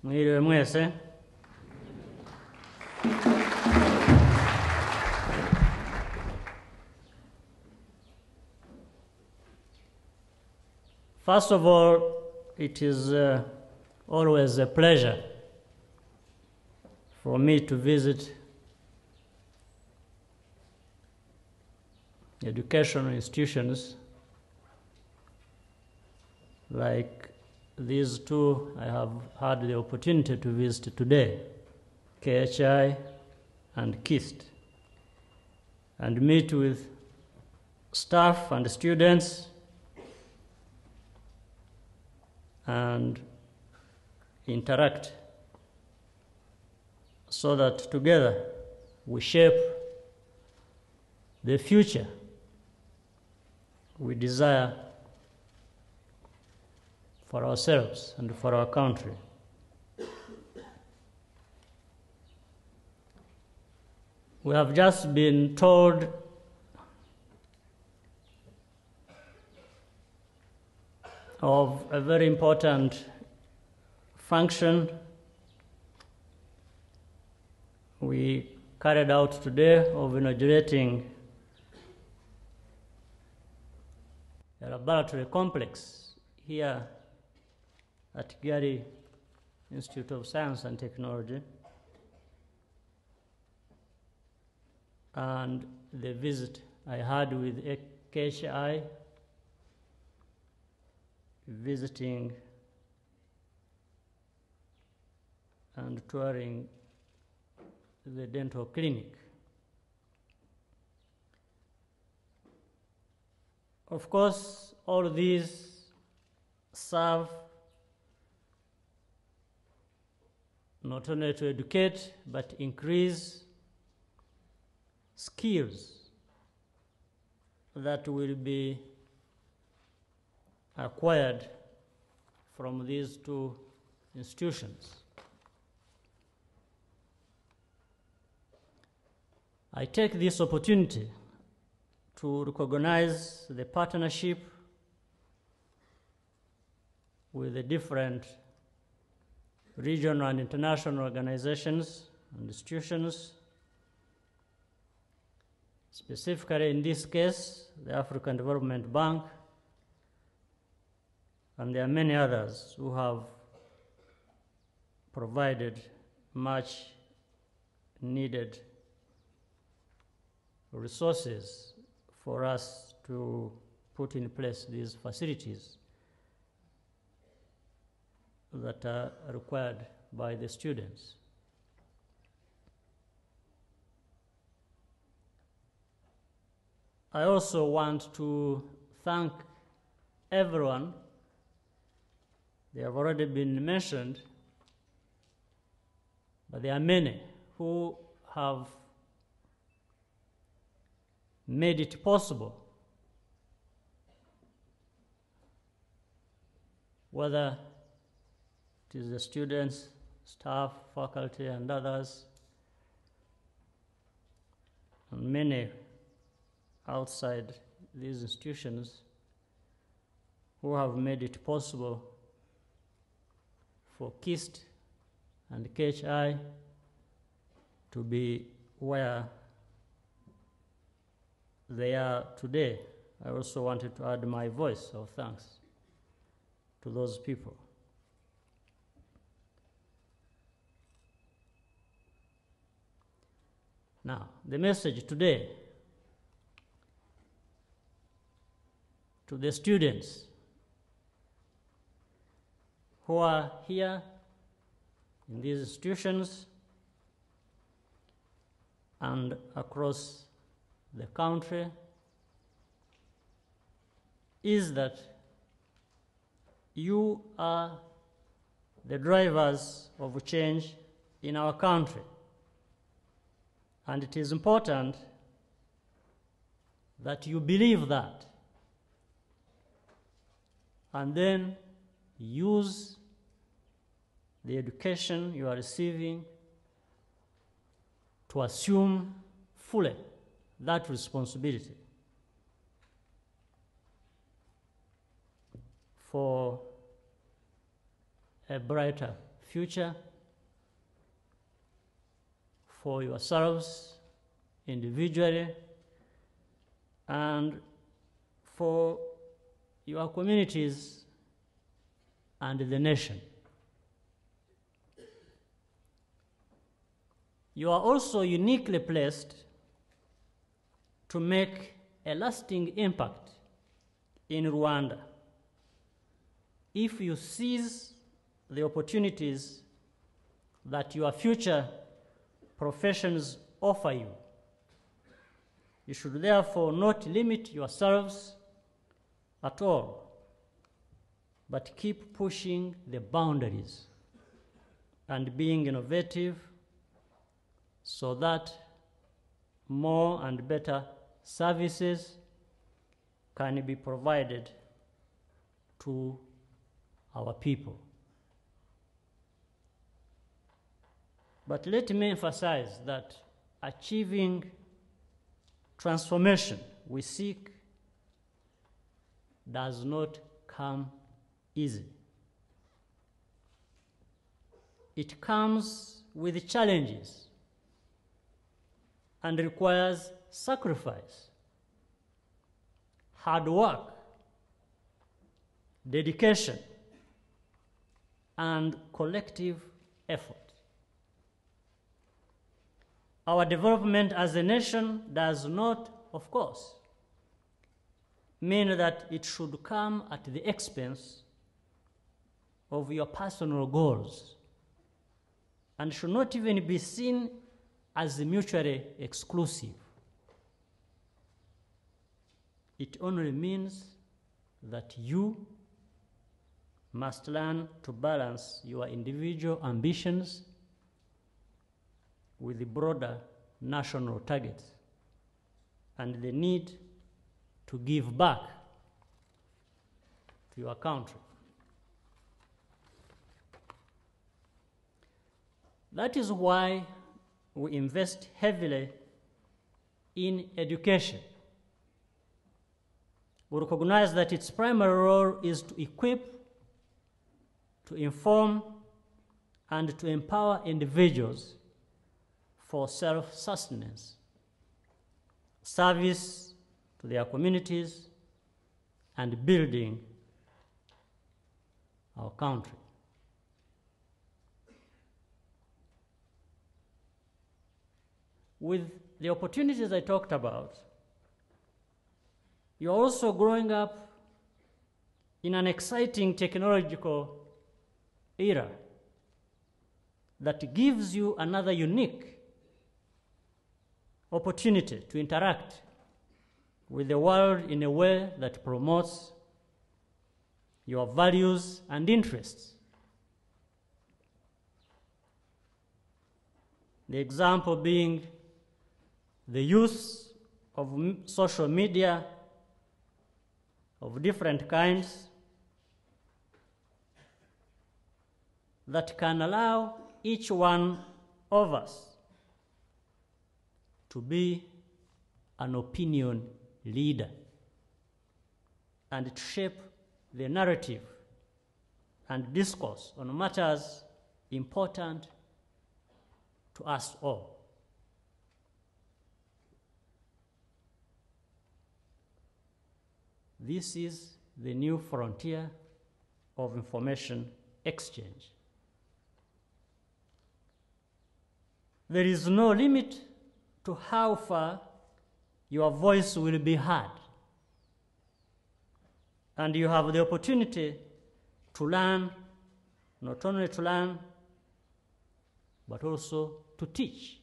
Mwiriwe mwese. First of all, it is always a pleasure for me to visit educational institutions like these two I have had the opportunity to visit today, KHI and KIST, and meet with staff and students and interact so that together we shape the future we desire for ourselves and for our country. We have just been told of a very important function we carried out today of inaugurating a laboratory complex here at Kigali Institute of Science and Technology, and the visit I had with KHI, visiting and touring the dental clinic. Of course, all these serve not only to educate, but increase skills that will be acquired from these two institutions. I take this opportunity to recognize the partnership with the different regional and international organizations and institutions, specifically in this case, the African Development Bank, and there are many others who have provided much needed resources for us to put in place these facilities that are required by the students. I also want to thank everyone. They have already been mentioned, but there are many who have made it possible, whether it is the students, staff, faculty, and others, and many outside these institutions who have made it possible for KIST and KHI to be where they are today. I also wanted to add my voice of thanks to those people. Now, the message today to the students who are here in these institutions and across the country is that you are the drivers of change in our country. And it is important that you believe that and then use the education you are receiving to assume fully that responsibility for a brighter future for yourselves individually and for your communities and the nation. You are also uniquely placed to make a lasting impact in Rwanda if you seize the opportunities that your future professions offer you. You should therefore not limit yourselves at all, but keep pushing the boundaries and being innovative so that more and better services can be provided to our people. But let me emphasize that achieving transformation we seek does not come easy. It comes with challenges and requires sacrifice, hard work, dedication, and collective effort. Our development as a nation does not, of course, mean that it should come at the expense of your personal goals and should not even be seen as mutually exclusive. It only means that you must learn to balance your individual ambitions with the broader national targets and the need to give back to your country. That is why we invest heavily in education. We recognize that its primary role is to equip, to inform, and to empower individuals for self-sustenance, service to their communities, and building our country. With the opportunities I talked about, you're also growing up in an exciting technological era that gives you another unique opportunity to interact with the world in a way that promotes your values and interests. The example being the use of social media of different kinds that can allow each one of us to be an opinion leader and to shape the narrative and discourse on matters important to us all. This is the new frontier of information exchange. There is no limit to how far your voice will be heard. And you have the opportunity to learn, not only to learn, but also to teach.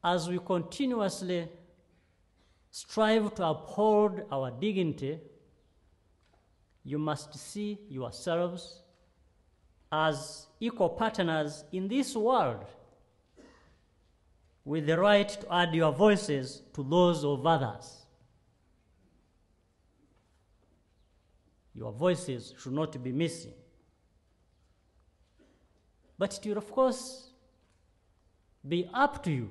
As we continuously strive to uphold our dignity, you must see yourselves as equal partners in this world, with the right to add your voices to those of others. Your voices should not be missing. But it will, of course, be up to you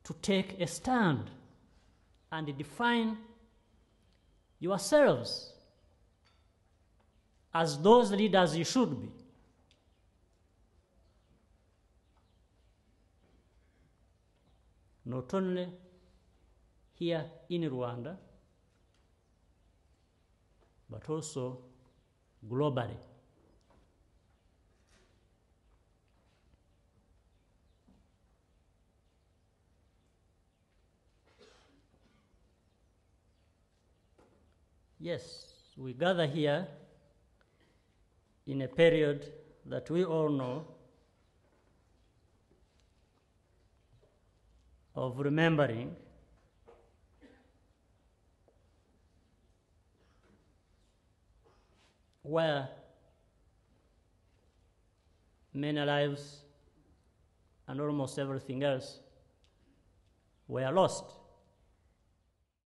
to take a stand and define yourselves as those leaders you should be. Not only here in Rwanda, but also globally. Yes, we gather here in a period that we all know of remembering where many lives and almost everything else were lost.